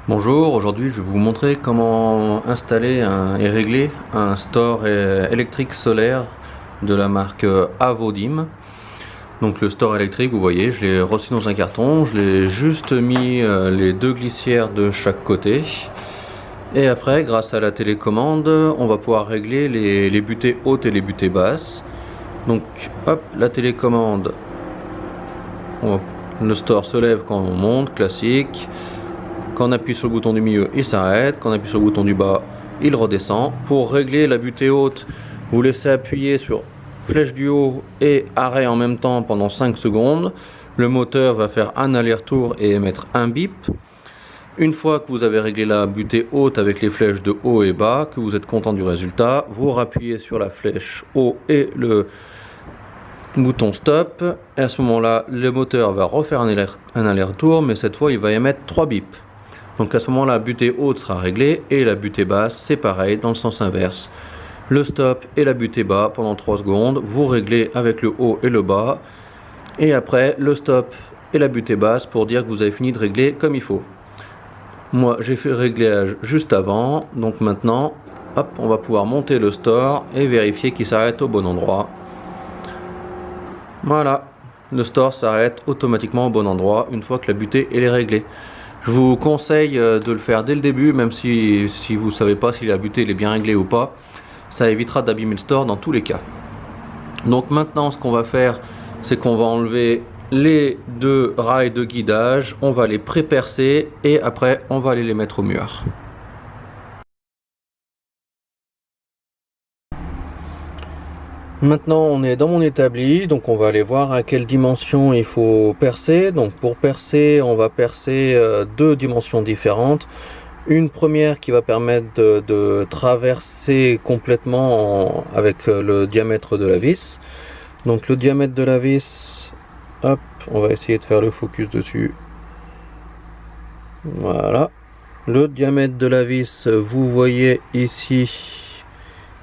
Bonjour, aujourd'hui je vais vous montrer comment installer et régler un store électrique solaire de la marque Avodim. Donc le store électrique, vous voyez, je l'ai reçu dans un carton, je l'ai juste mis les deux glissières de chaque côté. Et après, grâce à la télécommande, on va pouvoir régler les butées hautes et les butées basses. Donc hop, la télécommande, le store se lève quand on monte, classique. Quand on appuie sur le bouton du milieu, il s'arrête. Quand on appuie sur le bouton du bas, il redescend. Pour régler la butée haute, vous laissez appuyer sur flèche du haut et arrêt en même temps pendant 5 secondes. Le moteur va faire un aller-retour et émettre un bip. Une fois que vous avez réglé la butée haute avec les flèches de haut et bas, que vous êtes content du résultat, vous rappuyez sur la flèche haut et le bouton stop. Et à ce moment-là, le moteur va refaire un aller-retour, mais cette fois, il va émettre 3 bips. Donc à ce moment-là, la butée haute sera réglée et la butée basse, c'est pareil dans le sens inverse. Le stop et la butée bas pendant 3 secondes, vous réglez avec le haut et le bas. Et après, le stop et la butée basse pour dire que vous avez fini de régler comme il faut. Moi, j'ai fait le réglage juste avant, donc maintenant, hop, on va pouvoir monter le store et vérifier qu'il s'arrête au bon endroit. Voilà, le store s'arrête automatiquement au bon endroit une fois que la butée est réglée. Je vous conseille de le faire dès le début, même si vous ne savez pas si la butée est bien réglée ou pas. Ça évitera d'abîmer le store dans tous les cas. Donc maintenant, ce qu'on va faire, c'est qu'on va enlever les deux rails de guidage, on va les pré-percer et après, on va aller les mettre au mur. Maintenant on est dans mon établi, donc on va aller voir à quelle dimension il faut percer. Donc pour percer, on va percer deux dimensions différentes. Une première qui va permettre de traverser complètement avec le diamètre de la vis. Donc le diamètre de la vis, hop, on va essayer de faire le focus dessus. Voilà. Le diamètre de la vis, vous voyez ici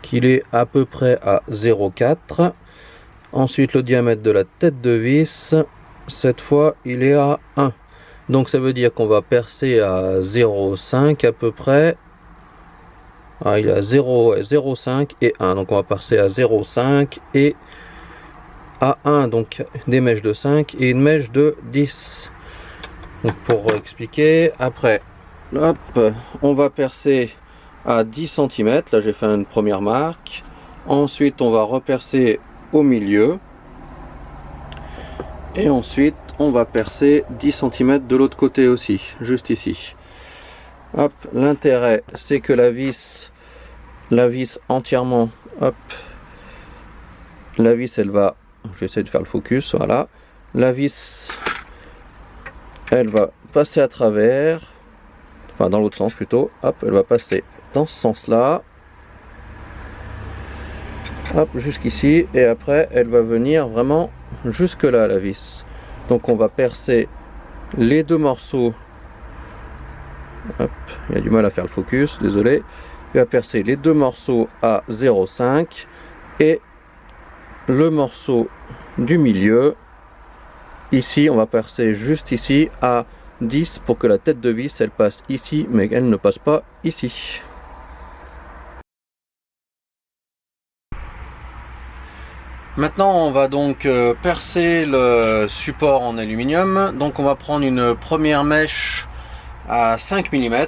qu'il est à peu près à 0,4. Ensuite le diamètre de la tête de vis, cette fois il est à 1. Donc ça veut dire qu'on va percer à 0,5 à peu près. Ah, il est à 0,5 et 1. Donc on va percer à 0,5 et à 1. Donc des mèches de 5 et une mèche de 10. Donc pour expliquer, après, hop, on va percer à 10 cm, là j'ai fait une première marque. Ensuite on va repercer au milieu et ensuite on va percer 10 cm de l'autre côté aussi, juste ici. Hop, l'intérêt c'est que la vis entièrement, hop, la vis elle va, je vais essayer de faire le focus, voilà, la vis elle va passer à travers, enfin dans l'autre sens plutôt, hop, elle va passer dans ce sens là, hop, jusqu'ici, et après elle va venir vraiment jusque là la vis. Donc on va percer les deux morceaux, hop, il y a du mal à faire le focus, désolé, il va percer les deux morceaux à 0,5 et le morceau du milieu ici, on va percer juste ici à 10 pour que la tête de vis elle passe ici mais elle ne passe pas ici. Maintenant on va donc percer le support en aluminium. Donc on va prendre une première mèche à 5 mm.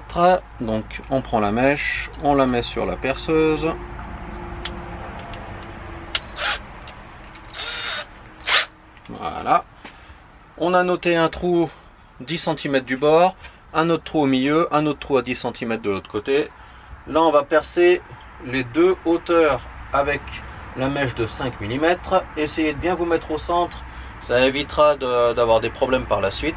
Donc on prend la mèche, on la met sur la perceuse. Voilà. On a noté un trou 10 cm du bord, un autre trou au milieu, un autre trou à 10 cm de l'autre côté. Là on va percer les deux hauteurs avec la mèche de 5 mm. Essayez de bien vous mettre au centre, ça évitera d'avoir des problèmes par la suite.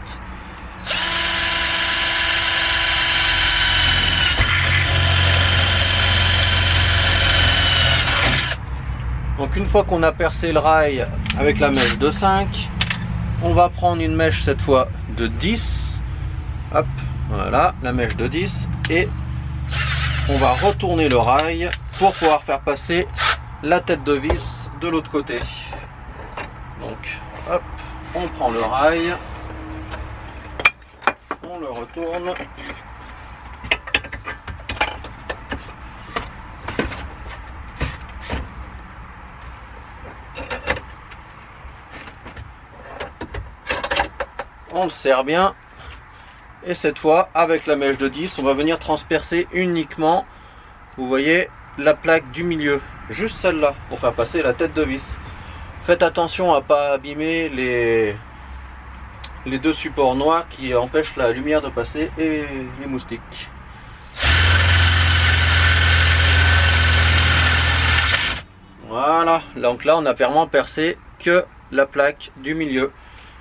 Donc une fois qu'on a percé le rail avec la mèche de 5, on va prendre une mèche cette fois de 10. Hop, voilà, la mèche de 10. Et on va retourner le rail pour pouvoir faire passer la tête de vis de l'autre côté. Donc hop, on prend le rail, on le retourne on le serre bien. Et cette fois, avec la mèche de 10, on va venir transpercer uniquement, vous voyez, la plaque du milieu. Juste celle-là, pour faire passer la tête de vis. Faites attention à ne pas abîmer les deux supports noirs qui empêchent la lumière de passer et les moustiques. Voilà, donc là on a vraiment percé que la plaque du milieu.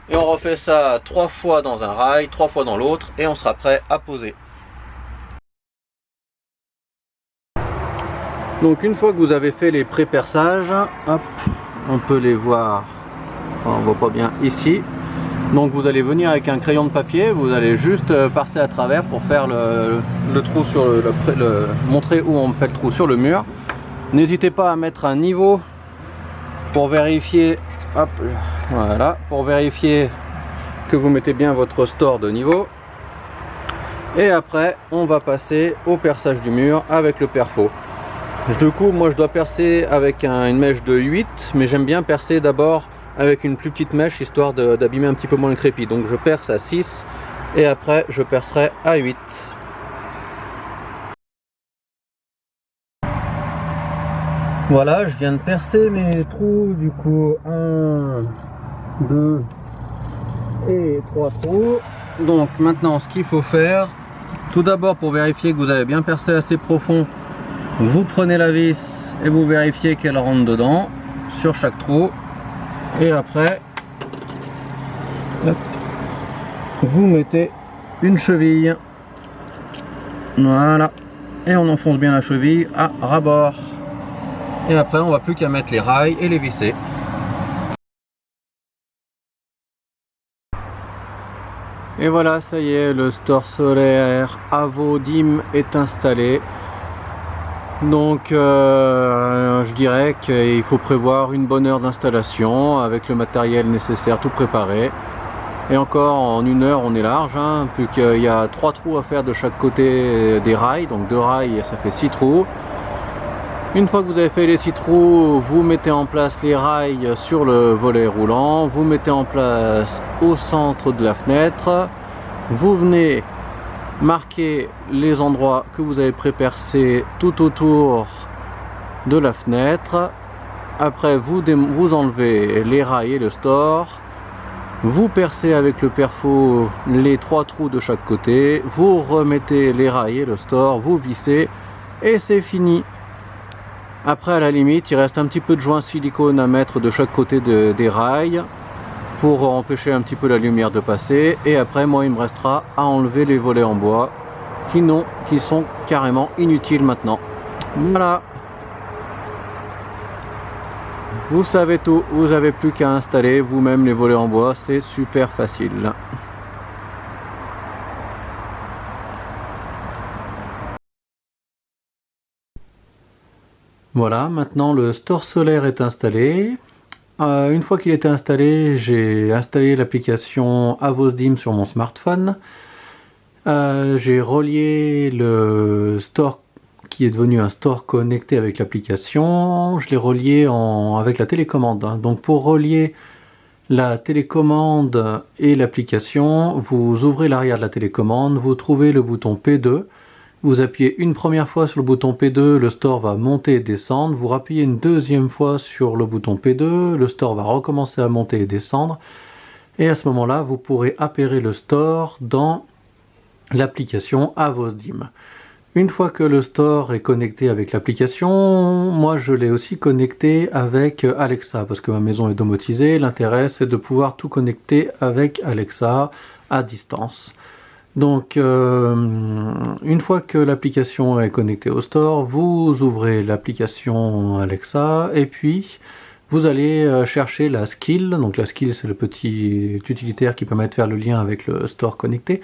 Et on refait ça 3 fois dans un rail, 3 fois dans l'autre et on sera prêt à poser. Donc une fois que vous avez fait les pré-perçages, hop, on peut les voir, on voit pas bien ici. Donc vous allez venir avec un crayon de papier, vous allez juste passer à travers pour faire le trou sur montrer où on fait le trou sur le mur. N'hésitez pas à mettre un niveau pour vérifier, hop, voilà, pour vérifier que vous mettez bien votre store de niveau. Et après on va passer au perçage du mur avec le perfo. Du coup moi je dois percer avec une mèche de 8, mais j'aime bien percer d'abord avec une plus petite mèche histoire d'abîmer un petit peu moins le crépi. Donc je perce à 6 et après je percerai à 8. Voilà, je viens de percer mes trous, du coup 1, 2 et 3 trous. Donc maintenant ce qu'il faut faire, tout d'abord pour vérifier que vous avez bien percé assez profond, vous prenez la vis et vous vérifiez qu'elle rentre dedans sur chaque trou. Et après, hop, vous mettez une cheville. Voilà. Et on enfonce bien la cheville à ras-bord. Et après, on va plus qu'à mettre les rails et les visser. Et voilà, ça y est, le store solaire Avodim est installé. Donc je dirais qu'il faut prévoir une bonne heure d'installation avec le matériel nécessaire tout préparé. Et encore en 1 heure on est large, hein, plus qu'il y a 3 trous à faire de chaque côté des rails, donc 2 rails ça fait 6 trous. Une fois que vous avez fait les 6 trous, vous mettez en place les rails sur le volet roulant, vous mettez en place au centre de la fenêtre, vous venez marquez les endroits que vous avez pré-percés tout autour de la fenêtre. Après vous enlevez les rails et le store, vous percez avec le perfo les 3 trous de chaque côté, vous remettez les rails et le store, vous vissez et c'est fini. Après à la limite il reste un petit peu de joint silicone à mettre de chaque côté des rails pour empêcher un petit peu la lumière de passer. Et après moi il me restera à enlever les volets en bois qui sont carrément inutiles maintenant. Voilà, vous savez tout, vous n'avez plus qu'à installer vous-même les volets en bois, c'est super facile. Voilà, maintenant le store solaire est installé. Une fois qu'il était installé, j'ai installé l'application Avosdim sur mon smartphone. J'ai relié le store qui est devenu un store connecté avec l'application. Je l'ai relié avec la télécommande. Donc pour relier la télécommande et l'application, vous ouvrez l'arrière de la télécommande, vous trouvez le bouton P2. Vous appuyez une première fois sur le bouton P2, le store va monter et descendre. Vous rappuyez une deuxième fois sur le bouton P2, le store va recommencer à monter et descendre. Et à ce moment-là, vous pourrez appairer le store dans l'application Avosdim. Une fois que le store est connecté avec l'application, moi je l'ai aussi connecté avec Alexa, parce que ma maison est domotisée. L'intérêt c'est de pouvoir tout connecter avec Alexa à distance. Donc une fois que l'application est connectée au store, vous ouvrez l'application Alexa et puis vous allez chercher la skill. Donc la skill c'est le petit utilitaire qui permet de faire le lien avec le store connecté.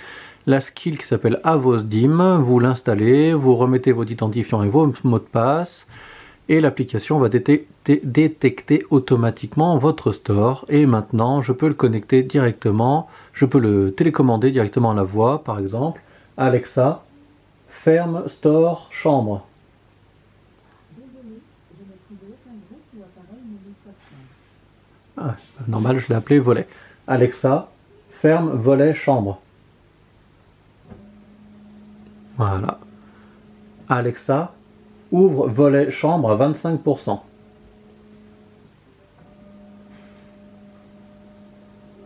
La skill qui s'appelle Avosdim, vous l'installez, vous remettez votre identifiant et vos mots de passe et l'application va détecter automatiquement votre store. Et maintenant je peux le connecter directement, je peux le télécommander directement à la voix, par exemple Alexa, ferme store chambre. Ah, normal, je l'ai appelé volet. Alexa, ferme volet chambre. Voilà. Alexa, ouvre volet chambre à 25%.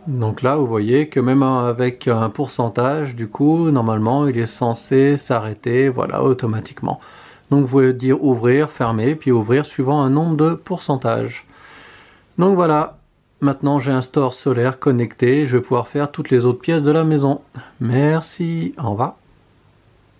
Donc là, vous voyez que même avec un pourcentage, du coup, normalement, il est censé s'arrêter, voilà, automatiquement. Donc vous pouvez dire ouvrir, fermer, puis ouvrir suivant un nombre de pourcentages. Donc voilà, maintenant j'ai un store solaire connecté, je vais pouvoir faire toutes les autres pièces de la maison. Merci, au revoir.